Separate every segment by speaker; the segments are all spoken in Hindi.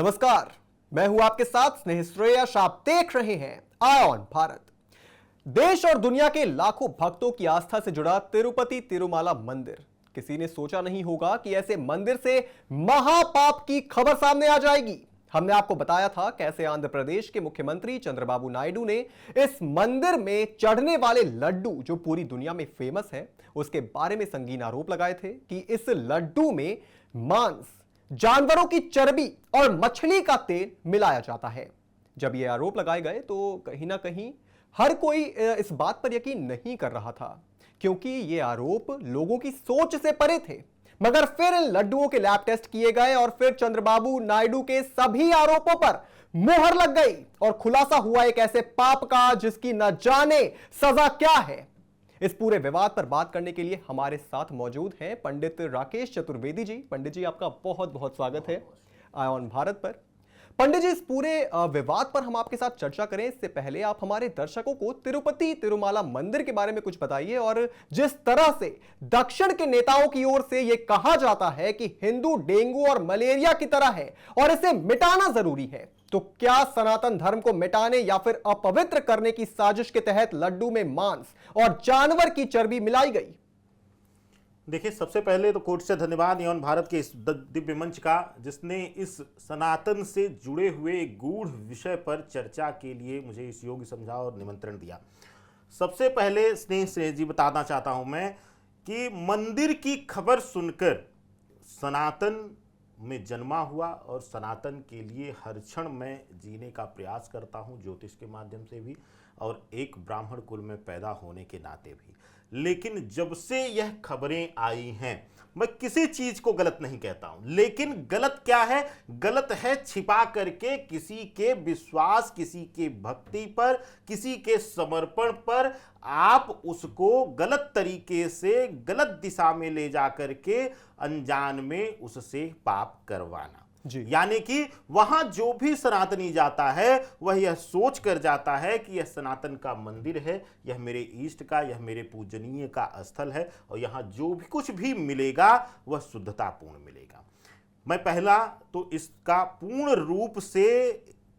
Speaker 1: नमस्कार, मैं हूं आपके साथ स्नेह श्रेयस। आप देख रहे हैं आय ऑन भारत। देश और दुनिया के लाखों भक्तों की आस्था से जुड़ा तिरुपति तिरुमाला मंदिर। किसी ने सोचा नहीं होगा कि ऐसे मंदिर से महापाप की खबर सामने आ जाएगी। हमने आपको बताया था कैसे आंध्र प्रदेश के मुख्यमंत्री चंद्रबाबू नायडू ने इस मंदिर में चढ़ने वाले लड्डू, जो पूरी दुनिया में फेमस है, उसके बारे में संगीन आरोप लगाए थे कि इस लड्डू में मांस, जानवरों की चर्बी और मछली का तेल मिलाया जाता है। जब ये आरोप लगाए गए तो कहीं ना कहीं हर कोई इस बात पर यकीन नहीं कर रहा था, क्योंकि ये आरोप लोगों की सोच से परे थे। मगर फिर इन लड्डुओं के लैब टेस्ट किए गए और फिर चंद्रबाबू नायडू के सभी आरोपों पर मुहर लग गई और खुलासा हुआ एक ऐसे पाप का जिसकी न जाने सजा क्या है। इस पूरे विवाद पर बात करने के लिए हमारे साथ मौजूद हैं पंडित राकेश चतुर्वेदी जी। पंडित जी, आपका बहुत बहुत स्वागत है आय ऑन भारत पर। पंडित जी, इस पूरे विवाद पर हम आपके साथ चर्चा करें इससे पहले आप हमारे दर्शकों को तिरुपति तिरुमाला मंदिर के बारे में कुछ बताइए। और जिस तरह से दक्षिण के नेताओं की ओर से यह कहा जाता है कि हिंदू डेंगू और मलेरिया की तरह है और इसे मिटाना जरूरी है, तो क्या सनातन धर्म को मिटाने या फिर अपवित्र करने की साजिश के तहत लड्डू में मांस और जानवर की चर्बी मिलाई गई?
Speaker 2: देखिए, सबसे पहले तो कोर्ट से धन्यवाद यौन भारत के इस दिव्य मंच का, जिसने इस सनातन से जुड़े हुए एक गूढ़ विषय पर चर्चा के लिए मुझे इस योग्य समझा और निमंत्रण दिया। सबसे पहले स्नेह जी बताना चाहता हूं मैं कि मंदिर की खबर सुनकर सनातन में जन्मा हुआ और सनातन के लिए हर क्षण मैं जीने का प्रयास करता हूं, ज्योतिष के माध्यम से भी और एक ब्राह्मण कुल में पैदा होने के नाते भी। लेकिन जब से यह खबरें आई हैं, मैं किसी चीज को गलत नहीं कहता हूं, लेकिन गलत क्या है? गलत है छिपा करके किसी के विश्वास, किसी के भक्ति पर, किसी के समर्पण पर आप उसको गलत तरीके से गलत दिशा में ले जा करके अनजान में उससे पाप करवाना। यानी कि वहां जो भी सनातनी जाता है वह यह सोच कर जाता है कि यह सनातन का मंदिर है, यह मेरे इष्ट का, यह मेरे पूजनीय का स्थल है और यहां जो भी कुछ भी मिलेगा वह शुद्धतापूर्ण मिलेगा। मैं पहला तो इसका पूर्ण रूप से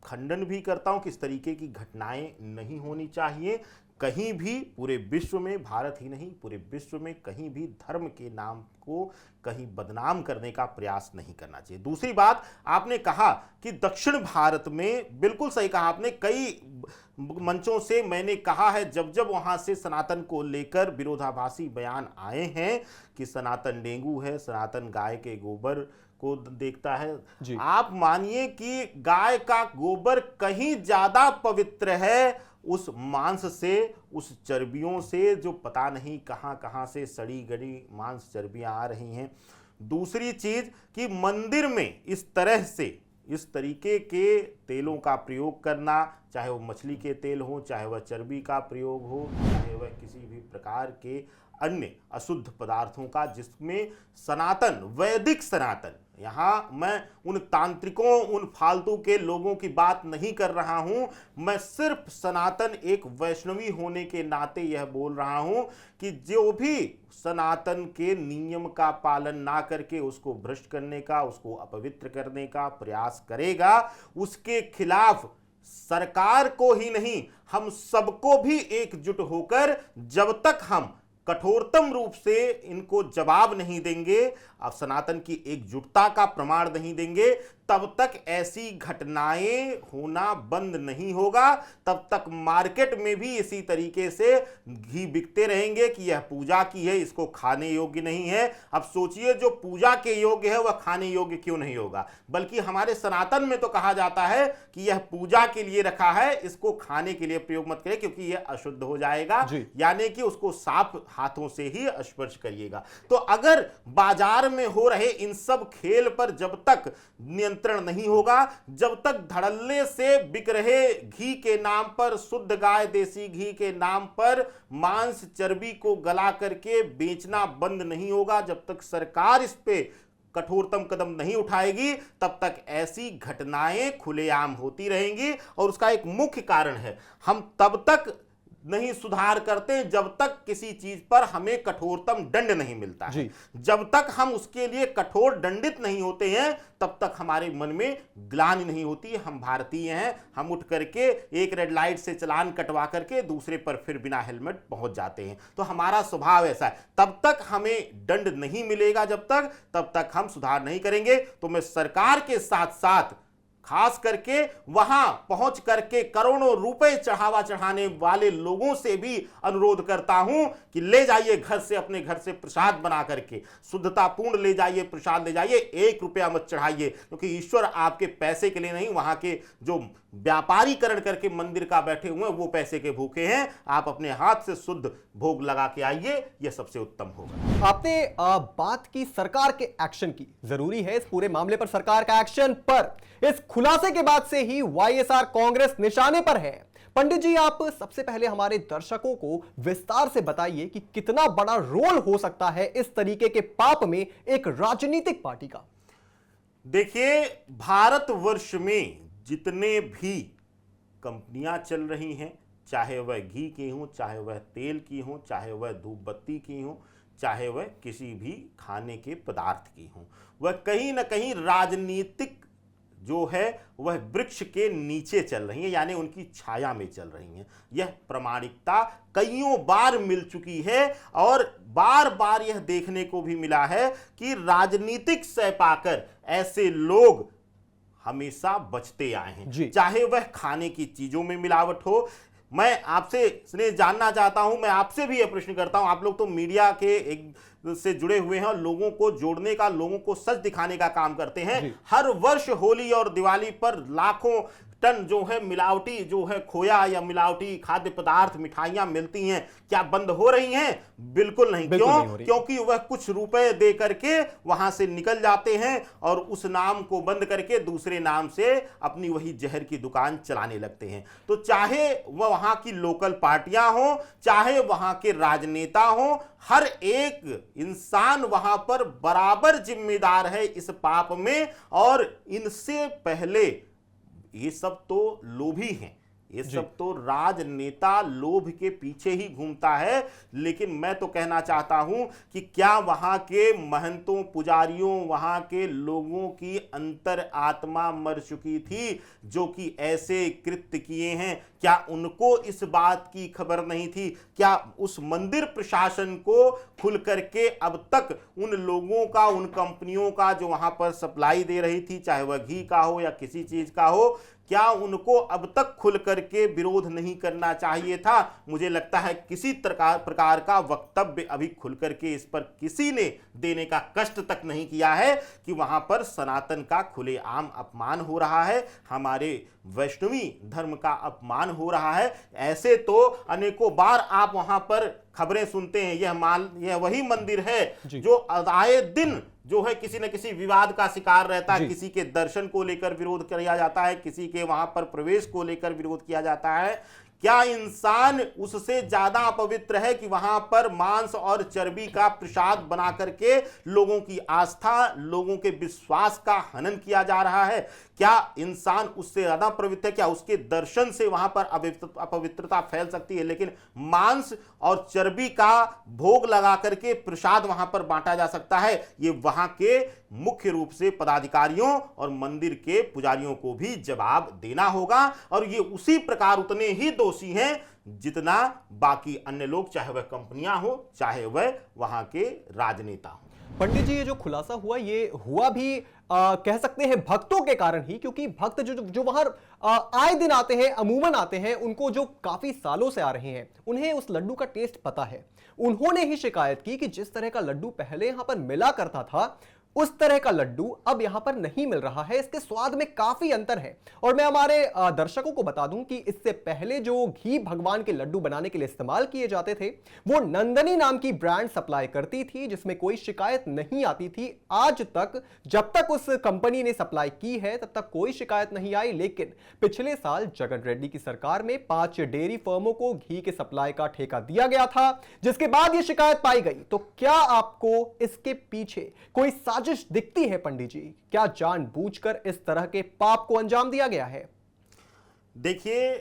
Speaker 2: खंडन भी करता हूं कि इस तरीके की घटनाएं नहीं होनी चाहिए कहीं भी, पूरे विश्व में, भारत ही नहीं पूरे विश्व में कहीं भी धर्म के नाम को कहीं बदनाम करने का प्रयास नहीं करना चाहिए। दूसरी बात, आपने कहा कि दक्षिण भारत में, बिल्कुल सही कहा आपने, कई मंचों से मैंने कहा है जब जब वहां से सनातन को लेकर विरोधाभासी बयान आए हैं कि सनातन डेंगू है, सनातन गाय के गोबर को देखता है। आप मानिए कि गाय का गोबर कहीं ज्यादा पवित्र है उस मांस से, उस चर्बियों से जो पता नहीं कहां कहां से सड़ी गड़ी मांस चर्बियां आ रही हैं। दूसरी चीज कि मंदिर में इस तरह से इस तरीके के तेलों का प्रयोग करना, चाहे वो मछली के तेल हो, चाहे वह चर्बी का प्रयोग हो, चाहे वह किसी भी प्रकार के अन्य अशुद्ध पदार्थों का, जिसमें सनातन, वैदिक सनातन, यहां मैं उन तांत्रिकों, उन फालतू के लोगों की बात नहीं कर रहा हूं, मैं सिर्फ सनातन एक वैष्णवी होने के नाते यह बोल रहा हूं कि जो भी सनातन के नियम का पालन ना करके उसको भ्रष्ट करने का, उसको अपवित्र करने का प्रयास करेगा, उसके खिलाफ सरकार को ही नहीं, हम सबको भी एकजुट होकर जब तक हम कठोरतम रूप से इनको जवाब नहीं देंगे, अब सनातन की एकजुटता का प्रमाण नहीं देंगे, तब तक ऐसी घटनाएं होना बंद नहीं होगा। तब तक मार्केट में भी इसी तरीके से घी बिकते रहेंगे कि यह पूजा की है, इसको खाने योग्य नहीं है। अब सोचिए, जो पूजा के योग्य है वह खाने योग्य क्यों नहीं होगा? बल्कि हमारे सनातन में तो कहा जाता है कि यह पूजा के लिए रखा है, इसको खाने के लिए प्रयोग मत करें क्योंकि यह अशुद्ध हो जाएगा, यानी कि उसको साफ हाथों से ही स्पर्श करिएगा। तो अगर बाजार में हो रहे इन सब खेल पर जब तक नियंत्रण नहीं होगा, जब तक धड़ल्ले से बिक रहे घी के नाम पर, शुद्ध गाय देसी घी के नाम पर मांस चर्बी को गला करके बेचना बंद नहीं होगा, जब तक सरकार इस पे कठोरतम कदम नहीं उठाएगी, तब तक ऐसी घटनाएं खुलेआम होती रहेंगी। और उसका एक मुख्य कारण है, हम तब तक नहीं सुधार करते जब तक किसी चीज पर हमें कठोरतम दंड नहीं मिलता है। जब तक हम उसके लिए कठोर दंडित नहीं होते हैं तब तक हमारे मन में ग्लानि नहीं होती। हम भारतीय हैं, हम उठ करके एक रेड लाइट से चालान कटवा करके दूसरे पर फिर बिना हेलमेट पहुंच जाते हैं। तो हमारा स्वभाव ऐसा है। तब तक हमें दंड नहीं मिलेगा तब तक हम सुधार नहीं करेंगे। तो मैं सरकार के साथ साथ खास करके वहां पहुंच करके करोड़ों रुपए चढ़ावा चढ़ाने वाले लोगों से भी अनुरोध करता हूं कि ले जाइए घर से, अपने घर से प्रसाद बना करके शुद्धतापूर्ण ले जाइए, प्रसाद ले जाइए, 1 रुपया मत चढ़ाइए, क्योंकि ईश्वर आपके पैसे के लिए नहीं, वहां के जो व्यापारीकरण करके मंदिर का बैठे हुए हैं वो पैसे के भूखे हैं। आप अपने हाथ से शुद्ध भोग लगा के आइए, यह सबसे उत्तम होगा।
Speaker 1: आपने बात की सरकार के एक्शन की, जरूरी है इस पूरे मामले पर सरकार का एक्शन, पर इस खुलासे के बाद से ही वाईएसआर कांग्रेस निशाने पर है। पंडित जी, आप सबसे पहले हमारे दर्शकों को विस्तार से बताइए कि कितना बड़ा रोल हो सकता है इस तरीके के पाप में एक राजनीतिक पार्टी का।
Speaker 2: देखिए, भारतवर्ष में जितने भी कंपनियां चल रही हैं, चाहे वह घी की हों, चाहे वह तेल की हों, चाहे वह धूप बत्ती की हों, चाहे वह किसी भी खाने के पदार्थ की हों, वह कहीं ना कहीं राजनीतिक जो है वह वृक्ष के नीचे चल रही है, यानी उनकी छाया में चल रही हैं। यह प्रामाणिकता कईयों बार मिल चुकी है और बार बार यह देखने को भी मिला है कि राजनीतिक सह पाकर ऐसे लोग हमेशा बचते आए हैं, चाहे वह खाने की चीजों में मिलावट हो। मैं आपसे स्नेह जानना चाहता हूं, मैं आपसे भी यह प्रश्न करता हूं, आप लोग तो मीडिया के एक से जुड़े हुए हैं और लोगों को जोड़ने का, लोगों को सच दिखाने का काम करते हैं। हर वर्ष होली और दिवाली पर लाखों टन जो है मिलावटी जो है खोया या मिलावटी खाद्य पदार्थ मिठाइयां मिलती हैं, क्या बंद हो रही हैं? बिल्कुल नहीं। क्यों? क्योंकि वह कुछ रुपए दे करके वहां से निकल जाते हैं और उस नाम को बंद करके दूसरे नाम से अपनी वही जहर की दुकान चलाने लगते हैं। तो चाहे वह वहां की लोकल पार्टियां हो, चाहे वहां के राजनेता हो, हर एक इंसान वहां पर बराबर जिम्मेदार है इस पाप में। और इनसे पहले ये सब तो लोभी हैं, ये सब तो राजनेता लोभ के पीछे ही घूमता है। लेकिन मैं तो कहना चाहता हूं कि क्या वहां के महंतों, पुजारियों, वहां के लोगों की अंतर आत्मा मर चुकी थी जो कि ऐसे कृत्य किए हैं? क्या उनको इस बात की खबर नहीं थी? क्या उस मंदिर प्रशासन को खुल करके अब तक उन लोगों का, उन कंपनियों का जो वहां पर सप्लाई दे रही थी, चाहे वह घी का हो या किसी चीज का हो, क्या उनको अब तक खुल करके विरोध नहीं करना चाहिए था? मुझे लगता है किसी प्रकार का वक्तव्य अभी खुल करके इस पर किसी ने देने का कष्ट तक नहीं किया है कि वहां पर सनातन का खुलेआम अपमान हो रहा है, हमारे वैष्णवी धर्म का अपमान हो रहा है। ऐसे तो अनेकों बार आप वहां पर खबरें सुनते हैं। यह वही मंदिर है जो आए दिन जो है किसी न किसी विवाद का शिकार रहता है। किसी के दर्शन को लेकर विरोध किया जाता है, किसी के वहां पर प्रवेश को लेकर विरोध किया जाता है। क्या इंसान उससे ज्यादा अपवित्र है कि वहां पर मांस और चर्बी का प्रसाद बना करके लोगों की आस्था, लोगों के विश्वास का हनन किया जा रहा है? क्या इंसान उससे ज्यादा पवित्र है? क्या उसके दर्शन से वहां पर अपवित्रता फैल सकती है? लेकिन मांस और चर्बी का भोग लगा करके प्रसाद वहां पर बांटा जा सकता है। ये वहां के मुख्य रूप से पदाधिकारियों और मंदिर के पुजारियों को भी जवाब देना होगा। और ये उसी प्रकार उतने ही दोषी हैं जितना बाकी अन्य लोग, चाहे वह कंपनियां हो, चाहे वह वहां के राजनेता हो।
Speaker 1: पंडित जी, ये जो खुलासा हुआ, ये हुआ भी कह सकते हैं भक्तों के कारण ही, क्योंकि भक्त जो वहां आए दिन आते हैं, अमूमन आते हैं, उनको जो काफी सालों से आ रहे हैं, उन्हें उस लड्डू का टेस्ट पता है। उन्होंने ही शिकायत की कि जिस तरह का लड्डू पहले यहां पर मिला करता था, उस तरह का लड्डू अब यहां पर नहीं मिल रहा है, इसके स्वाद में काफी अंतर है। और मैं हमारे दर्शकों को बता दूं कि इससे पहले जो घी भगवान के लड्डू बनाने के लिए इस्तेमाल किए जाते थे, वो नंदनी नाम की ब्रांड सप्लाई करती थी, जिसमें कोई शिकायत नहीं आती थी। आज तक, जब तक उस कंपनी ने सप्लाई की है, तब तक कोई शिकायत नहीं आई। लेकिन पिछले साल जगन रेड्डी की सरकार में 5 डेयरी फर्मों को घी के सप्लाई का ठेका दिया गया था, जिसके बाद यह शिकायत पाई गई। तो क्या आपको इसके पीछे कोई साजिश दिखती है पंडित जी? क्या जानबूझकर इस तरह के पाप को अंजाम दिया गया है?
Speaker 2: देखिए,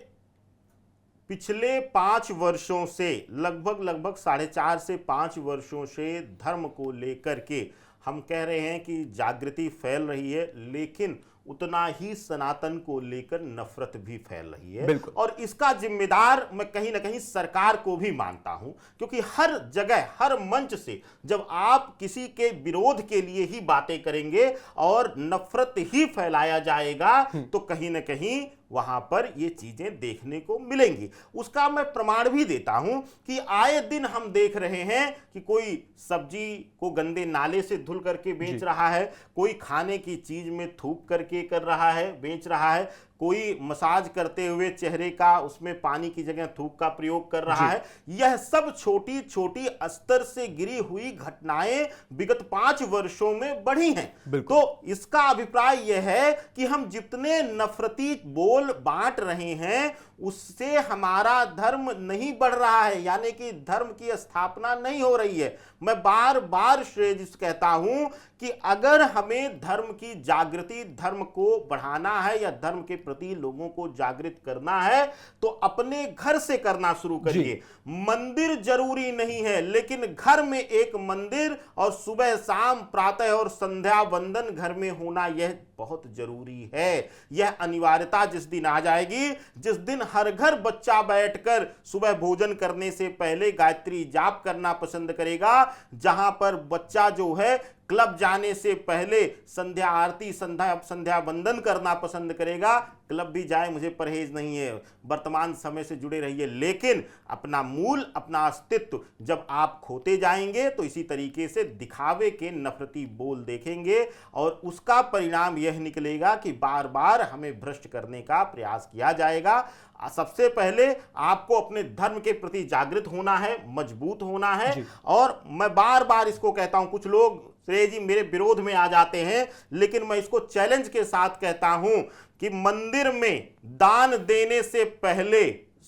Speaker 2: पिछले 5 वर्षों से लगभग 4.5 से 5 वर्षों से धर्म को लेकर के हम कह रहे हैं कि जागृति फैल रही है, लेकिन उतना ही सनातन को लेकर नफरत भी फैल रही है। और इसका जिम्मेदार मैं कहीं ना कहीं सरकार को भी मानता हूं, क्योंकि हर जगह हर मंच से जब आप किसी के विरोध के लिए ही बातें करेंगे और नफरत ही फैलाया जाएगा तो कहीं ना कहीं वहां पर ये चीजें देखने को मिलेंगी। उसका मैं प्रमाण भी देता हूं कि आए दिन हम देख रहे हैं कि कोई सब्जी को गंदे नाले से धुल करके बेच रहा है, कोई खाने की चीज में थूक करके कर रहा है, बेच रहा है, कोई मसाज करते हुए चेहरे का उसमें पानी की जगह थूक का प्रयोग कर रहा है। यह सब छोटी छोटी स्तर से गिरी हुई घटनाएं विगत 5 वर्षों में बढ़ी हैं। तो इसका अभिप्राय यह है कि हम जितने नफरती बोल बांट रहे हैं उससे हमारा धर्म नहीं बढ़ रहा है, यानी कि धर्म की स्थापना नहीं हो रही है। मैं बार बार श्रेयस कहता हूं कि अगर हमें धर्म की जागृति, धर्म को बढ़ाना है या धर्म के प्रति लोगों को जागृत करना है तो अपने घर से करना शुरू करिए। मंदिर जरूरी नहीं है, लेकिन घर में एक मंदिर और सुबह शाम प्रातः और संध्या वंदन घर में होना यह बहुत जरूरी है। यह अनिवार्यता जिस दिन आ जाएगी, जिस दिन हर घर बच्चा बैठकर सुबह भोजन करने से पहले गायत्री जाप करना पसंद करेगा, जहां पर बच्चा जो है क्लब जाने से पहले संध्या आरती संध्या वंदन करना पसंद करेगा। क्लब भी जाए, मुझे परहेज नहीं है, वर्तमान समय से जुड़े रहिए, लेकिन अपना मूल, अपना अस्तित्व जब आप खोते जाएंगे तो इसी तरीके से दिखावे के नफरती बोल देखेंगे और उसका परिणाम यह निकलेगा कि बार बार हमें भ्रष्ट करने का प्रयास किया जाएगा। सबसे पहले आपको अपने धर्म के प्रति जागृत होना है, मजबूत होना है। और मैं बार बार इसको कहता हूं, कुछ लोग श्रेय जी मेरे विरोध में आ जाते हैं, लेकिन मैं इसको चैलेंज के साथ कहता हूं कि मंदिर में दान देने से पहले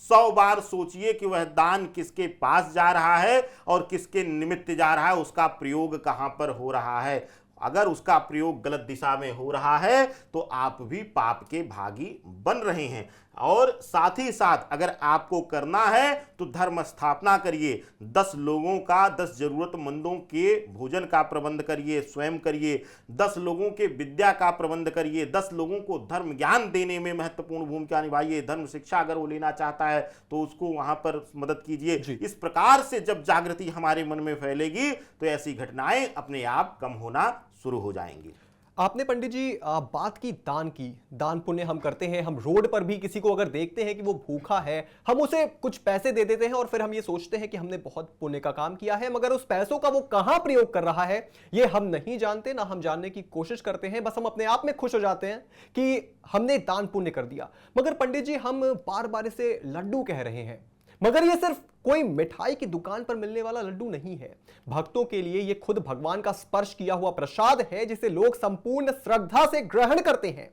Speaker 2: 100 बार सोचिए कि वह दान किसके पास जा रहा है और किसके निमित्त जा रहा है, उसका प्रयोग कहां पर हो रहा है। अगर उसका प्रयोग गलत दिशा में हो रहा है तो आप भी पाप के भागी बन रहे हैं। और साथ ही साथ अगर आपको करना है तो धर्म स्थापना करिए, 10 लोगों का, 10 जरूरतमंदों के भोजन का प्रबंध करिए, स्वयं करिए, 10 लोगों के विद्या का प्रबंध करिए, 10 लोगों को धर्म ज्ञान देने में महत्वपूर्ण भूमिका निभाइए। धर्म शिक्षा अगर वो लेना चाहता है तो उसको वहां पर मदद कीजिए। इस प्रकार से जब जागृति हमारे मन में फैलेगी तो ऐसी घटनाएं अपने आप कम होना शुरू हो जाएंगी।
Speaker 1: आपने पंडित जी बात की दान की, दान पुण्य हम करते हैं, हम रोड पर भी किसी को अगर देखते हैं कि वो भूखा है, हम उसे कुछ पैसे दे देते हैं और फिर हम ये सोचते हैं कि हमने बहुत पुण्य का काम किया है, मगर उस पैसों का वो कहां प्रयोग कर रहा है ये हम नहीं जानते, ना हम जानने की कोशिश करते हैं। बस हम अपने आप में खुश हो जाते हैं कि हमने दान पुण्य कर दिया। मगर पंडित जी हम बार बार इसे लड्डू कह रहे हैं, मगर ये सिर्फ कोई मिठाई की दुकान पर मिलने वाला लड्डू नहीं है। भक्तों के लिए ये खुद भगवान का स्पर्श किया हुआ प्रसाद है, जिसे लोग संपूर्ण श्रद्धा से ग्रहण करते हैं।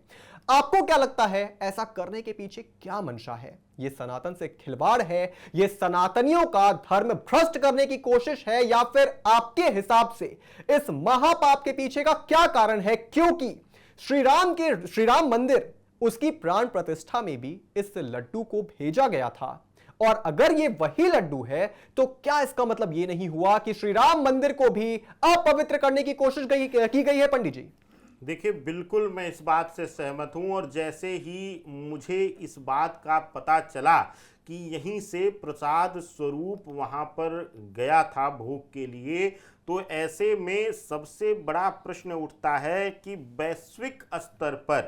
Speaker 1: आपको क्या लगता है ऐसा करने के पीछे क्या मंशा है? ये सनातन से खिलवाड़ है, ये सनातनियों का धर्म भ्रष्ट करने की कोशिश है, या फिर आपके हिसाब से इस महापाप के पीछे का क्या कारण है? क्योंकि श्री राम मंदिर, उसकी प्राण प्रतिष्ठा में भी इस लड्डू को भेजा गया था, और अगर ये वही लड्डू है तो क्या इसका मतलब ये नहीं हुआ कि श्री राम मंदिर को भी अपवित्र करने की कोशिश की गई है? पंडित जी
Speaker 2: देखिए, बिल्कुल मैं इस बात से सहमत हूं, और जैसे ही मुझे इस बात का पता चला कि यहीं से प्रसाद स्वरूप वहां पर गया था भोग के लिए, तो ऐसे में सबसे बड़ा प्रश्न उठता है कि वैश्विक स्तर पर,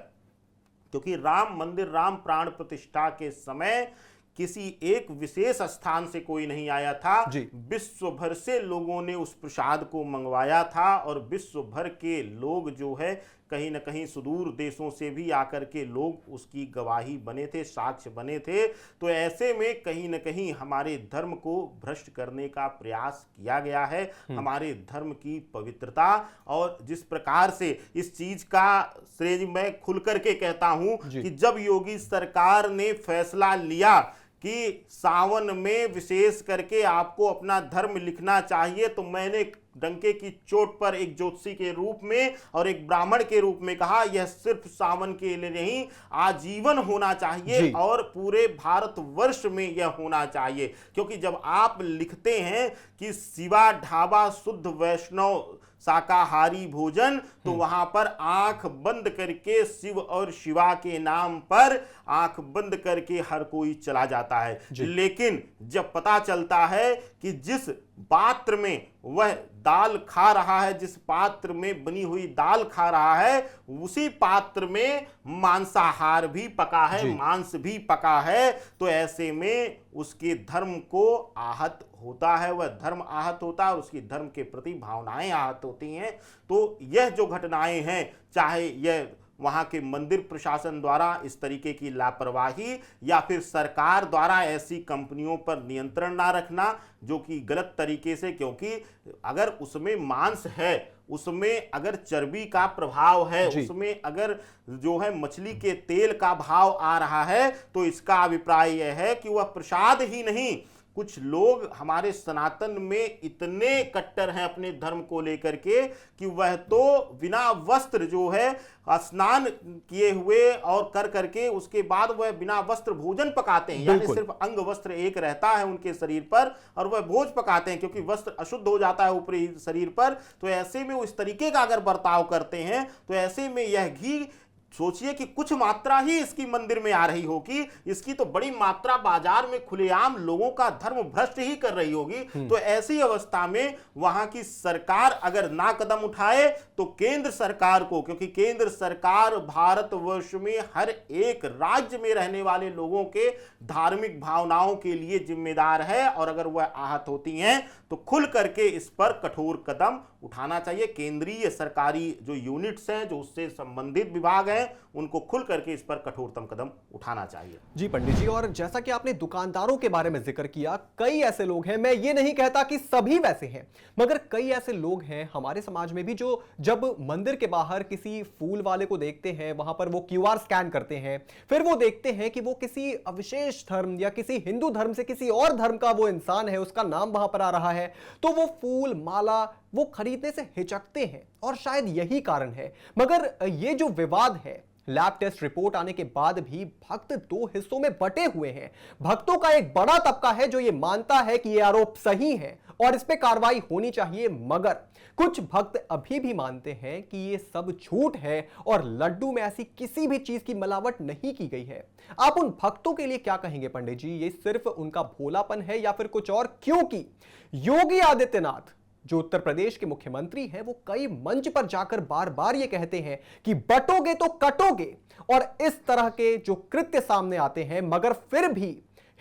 Speaker 2: क्योंकि राम मंदिर, राम प्राण प्रतिष्ठा के समय किसी एक विशेष स्थान से कोई नहीं आया था, विश्व भर से लोगों ने उस प्रसाद को मंगवाया था, और विश्व भर के लोग जो है कहीं न कहीं सुदूर देशों से भी आकर के लोग उसकी गवाही बने थे, साक्ष्य बने थे। तो ऐसे में कहीं न कहीं हमारे धर्म को भ्रष्ट करने का प्रयास किया गया है। हमारे धर्म की पवित्रता, और जिस प्रकार से इस चीज का श्रेय मैं खुल करके कहता हूं कि जब योगी सरकार ने फैसला लिया कि सावन में विशेष करके आपको अपना धर्म लिखना चाहिए, तो मैंने डंके की चोट पर एक ज्योतिषी के रूप में और एक ब्राह्मण के रूप में कहा, यह सिर्फ सावन के लिए नहीं, आजीवन होना चाहिए और पूरे भारतवर्ष में यह होना चाहिए। क्योंकि जब आप लिखते हैं कि शिवा ढाबा शुद्ध वैष्णव शाकाहारी भोजन, तो वहां पर आंख बंद करके शिव और शिवा के नाम पर आंख बंद करके हर कोई चला जाता है। लेकिन जब पता चलता है कि जिस पात्र में वह दाल खा रहा है, जिस पात्र में बनी हुई दाल खा रहा है, उसी पात्र में मांसाहार भी पका है, मांस भी पका है, तो ऐसे में उसके धर्म को आहत होता है, वह धर्म आहत होता है और उसकी धर्म के प्रति भावनाएं आहत होती हैं। तो यह जो घटनाएं हैं, चाहे यह वहां के मंदिर प्रशासन द्वारा इस तरीके की लापरवाही या फिर सरकार द्वारा ऐसी कंपनियों पर नियंत्रण ना रखना जो कि गलत तरीके से, क्योंकि अगर उसमें मांस है, उसमें अगर चर्बी का प्रभाव है, उसमें अगर जो है मछली के तेल का भाव आ रहा है, तो इसका अभिप्राय यह है कि वह प्रसाद ही नहीं। कुछ लोग हमारे सनातन में इतने कट्टर हैं अपने धर्म को लेकर के कि वह तो बिना वस्त्र जो है स्नान किए हुए और कर करके उसके बाद वह बिना वस्त्र भोजन पकाते हैं, यानी सिर्फ अंग वस्त्र एक रहता है उनके शरीर पर और वह भोज पकाते हैं, क्योंकि वस्त्र अशुद्ध हो जाता है ऊपरी शरीर पर। तो ऐसे में वो इस तरीके का अगर बर्ताव करते हैं, तो ऐसे में यह घी सोचिए कि कुछ मात्रा ही इसकी मंदिर में आ रही होगी, इसकी तो बड़ी मात्रा बाजार में खुलेआम लोगों का धर्म भ्रष्ट ही कर रही होगी। तो ऐसी अवस्था में वहां की सरकार अगर ना कदम उठाए तो केंद्र सरकार को, क्योंकि केंद्र सरकार भारतवर्ष में हर एक राज्य में रहने वाले लोगों के धार्मिक भावनाओं के लिए जिम्मेदार है, और अगर वह आहत होती हैं तो खुल करके इस पर कठोर कदम उठाना चाहिए। केंद्रीय सरकारी जो यूनिट्स हैं, जो उससे संबंधित विभाग हैं, उनको खुल करके इस पर कठोरतम कदम उठाना चाहिए।
Speaker 1: जी पंडित जी, और जैसा कि आपने दुकानदारों के बारे में जिक्र किया, कई ऐसे लोग हैं, मैं ये नहीं कहता कि सभी वैसे हैं, मगर कई ऐसे लोग हैं हमारे समाज में भी जो जब मंदिर के बाहर किसी फूल वाले को देखते हैं, वहां पर वो QR स्कैन करते हैं, फिर वो देखते हैं कि वो किसी विशेष धर्म या किसी हिंदू धर्म से किसी और धर्म का वो इंसान है, उसका नाम वहां पर आ रहा है, तो वो फूल माला वो खरीदने से हिचकते हैं, और शायद यही कारण है। मगर ये जो विवाद है, लैब टेस्ट रिपोर्ट आने के बाद भी भक्त दो हिस्सों में बटे हुए हैं। भक्तों का एक बड़ा तबका है जो ये मानता है कि ये आरोप सही है और इस पे कार्रवाई होनी चाहिए, मगर कुछ भक्त अभी भी मानते हैं कि ये सब झूठ है और लड्डू में ऐसी किसी भी चीज की मिलावट नहीं की गई है। आप उन भक्तों के लिए क्या कहेंगे पंडित जी? ये सिर्फ उनका भोलापन है या फिर कुछ और? क्योंकि योगी आदित्यनाथ जो उत्तर प्रदेश के मुख्यमंत्री हैं, वो कई मंच पर जाकर बार बार ये कहते हैं कि बटोगे तो कटोगे, और इस तरह के जो कृत्य सामने आते हैं, मगर फिर भी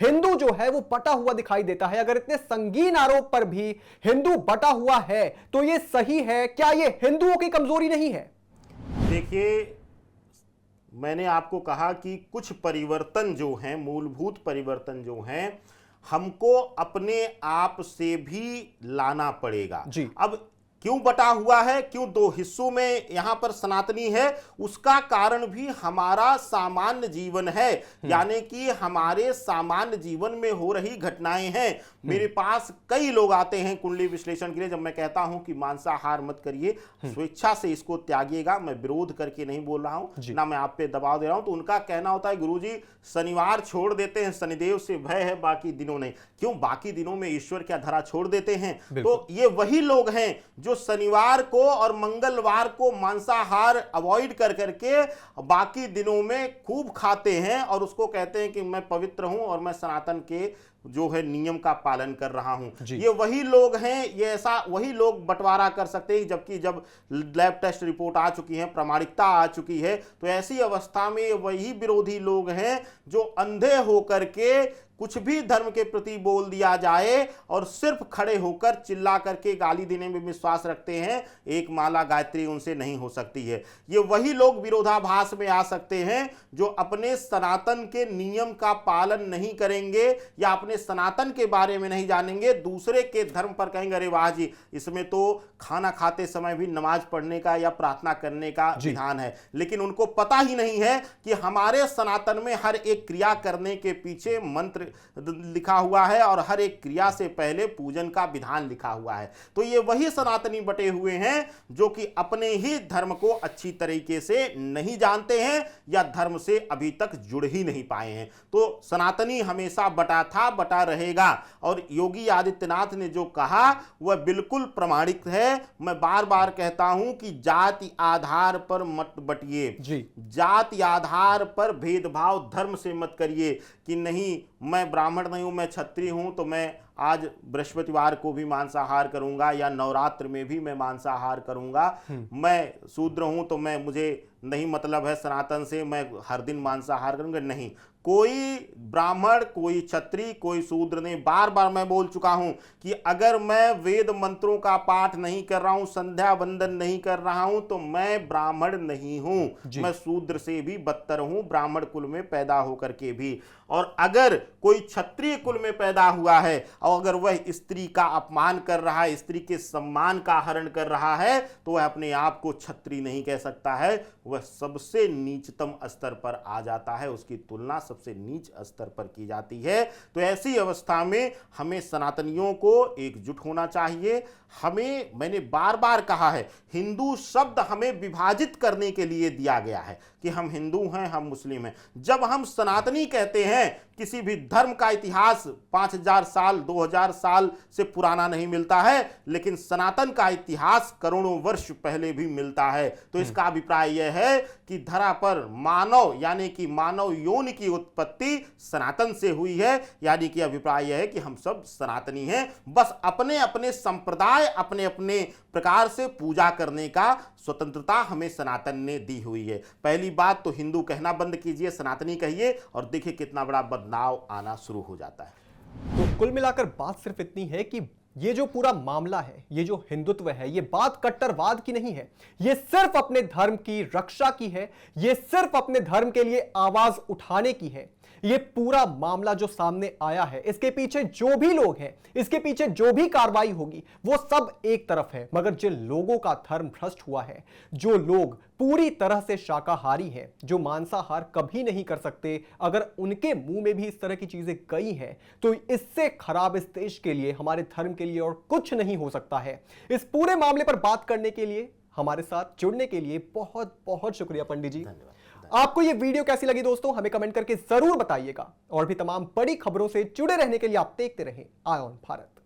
Speaker 1: हिंदू जो है वो बटा हुआ दिखाई देता है। अगर इतने संगीन आरोप पर भी हिंदू बटा हुआ है तो ये सही है क्या? ये हिंदुओं की कमजोरी नहीं है?
Speaker 2: देखिए, मैंने आपको कहा कि कुछ परिवर्तन जो हैं, मूलभूत परिवर्तन जो हैं, हमको अपने आप से भी लाना पड़ेगा। अब क्यों बटा हुआ है, क्यों दो हिस्सों में यहां पर सनातनी है, उसका कारण भी हमारा सामान्य जीवन है, यानी कि हमारे सामान्य जीवन में हो रही घटनाएं हैं। मेरे पास कई लोग आते हैं कुंडली विश्लेषण के लिए। जब मैं कहता हूं कि मांसाहार मत करिए, स्वेच्छा से इसको त्यागिएगा, मैं विरोध करके नहीं बोल रहा हूं, ना मैं आप पे दबाव दे रहा हूं, तो उनका कहना होता है गुरुजी शनिवार छोड़ देते हैं, शनिदेव से भय है, बाकी दिनों नहीं। क्यों? बाकी दिनों में ईश्वर क्या धरा छोड़ देते हैं? तो ये वही लोग हैं जो शनिवार को और मंगलवार को मांसाहार अवॉइड कर करके बाकी दिनों में खूब खाते हैं और उसको कहते हैं कि मैं पवित्र हूं और मैं सनातन के जो है नियम का पालन कर रहा हूं। ये वही लोग हैं, ये ऐसा वही लोग बंटवारा कर सकते हैं। जबकि जब लैब टेस्ट रिपोर्ट आ चुकी है, प्रामाणिकता आ चुकी है, तो ऐसी अवस्था में वही विरोधी लोग हैं जो अंधे होकर के कुछ भी धर्म के प्रति बोल दिया जाए और सिर्फ खड़े होकर चिल्ला करके गाली देने में विश्वास रखते हैं, एक माला गायत्री उनसे नहीं हो सकती है। ये वही लोग विरोधाभास में आ सकते हैं जो अपने सनातन के नियम का पालन नहीं करेंगे या अपने सनातन के बारे में नहीं जानेंगे, दूसरे के धर्म पर कहेंगे अरे वाह जी, इसमें तो खाना खाते समय भी नमाज पढ़ने का या प्रार्थना करने का विधान है। लेकिन उनको पता ही नहीं है कि हमारे सनातन में हर एक क्रिया करने के पीछे मंत्र लिखा हुआ है और हर एक क्रिया से पहले पूजन का विधान लिखा हुआ है। तो ये वही सनातनी बटे हुए हैं जो कि अपने ही धर्म को अच्छी तरीके से नहीं जानते हैं या धर्म से अभी तक जुड़ ही नहीं पाए हैं। तो सनातनी हमेशा बटा था, बटा रहेगा। और योगी आदित्यनाथ ने जो कहा वह बिल्कुल प्रमाणिक है। मैं बार बार कहता हूं कि जाति आधार पर मत बटिए
Speaker 1: जी।
Speaker 2: जाति आधार पर भेदभाव धर्म से मत करिए कि नहीं मैं ब्राह्मण नहीं हूं, मैं क्षत्रिय हूं तो मैं आज बृहस्पतिवार को भी मांसाहार करूंगा या नवरात्र में भी मैं मांसाहार करूंगा। मैं शूद्र हूं तो मैं मुझे नहीं मतलब है सनातन से, मैं हर दिन मांसाहार करूंगा। नहीं, कोई ब्राह्मण, कोई क्षत्रिय, कोई शूद्र नहीं। बार बार मैं बोल चुका हूं कि अगर मैं वेद मंत्रों का पाठ नहीं कर रहा हूं, संध्या वंदन नहीं कर रहा हूं तो मैं ब्राह्मण नहीं हूं। मैं शूद्र से भी बदतर हूं, ब्राह्मण कुल में पैदा होकर के भी। और अगर कोई क्षत्रिय कुल में पैदा हुआ है और अगर वह स्त्री का अपमान कर रहा है, स्त्री के सम्मान का हरण कर रहा है, तो वह अपने आप को क्षत्रिय नहीं कह सकता है, वह सबसे नीचतम स्तर पर आ जाता है, उसकी तुलना सबसे नीच स्तर पर की जाती है। तो ऐसी अवस्था में हमें सनातनियों को एकजुट होना चाहिए। हमें, मैंने बार बार कहा है, हिंदू शब्द हमें विभाजित करने के लिए दिया गया है कि हम हिंदू हैं, हम मुस्लिम हैं। जब हम सनातनी कहते हैं, किसी भी धर्म का इतिहास 5000 साल 2000 साल से पुराना नहीं मिलता है, लेकिन सनातन का इतिहास करोड़ों वर्ष पहले भी मिलता है। तो इसका अभिप्राय यह है कि धरा पर मानव यानी कि मानव योनि की उत्पत्ति सनातन से हुई है। यानी कि अभिप्राय यह है कि हम सब सनातनी हैं, बस अपने अपने संप्रदाय, अपने अपने प्रकार से पूजा करने का स्वतंत्रता हमें सनातन ने दी हुई है। पहली बात तो हिंदू कहना बंद कीजिए, सनातनी कहिए और देखिए कितना बड़ा बदलाव आना शुरू हो जाता है।
Speaker 1: तो कुल मिलाकर बात सिर्फ इतनी है कि ये जो पूरा मामला है, ये जो हिंदुत्व है, ये बात कट्टरवाद की नहीं है, ये सिर्फ अपने धर्म की रक्षा की है, ये सिर्फ अपने धर्म के लिए आवाज उठाने की है। ये पूरा मामला जो सामने आया है, इसके पीछे जो भी लोग हैं, इसके पीछे जो भी कार्रवाई होगी, वो सब एक तरफ है। मगर जिन लोगों का धर्म भ्रष्ट हुआ है, जो लोग पूरी तरह से शाकाहारी हैं, जो मांसाहार कभी नहीं कर सकते, अगर उनके मुंह में भी इस तरह की चीजें गई हैं, तो इससे खराब इस देश के लिए, हमारे धर्म के लिए और कुछ नहीं हो सकता है। इस पूरे मामले पर बात करने के लिए, हमारे साथ जुड़ने के लिए बहुत बहुत शुक्रिया पंडित जी। आपको ये वीडियो कैसी लगी दोस्तों, हमें कमेंट करके जरूर बताइएगा। और भी तमाम बड़ी खबरों से जुड़े रहने के लिए आप देखते रहें आय ऑन भारत।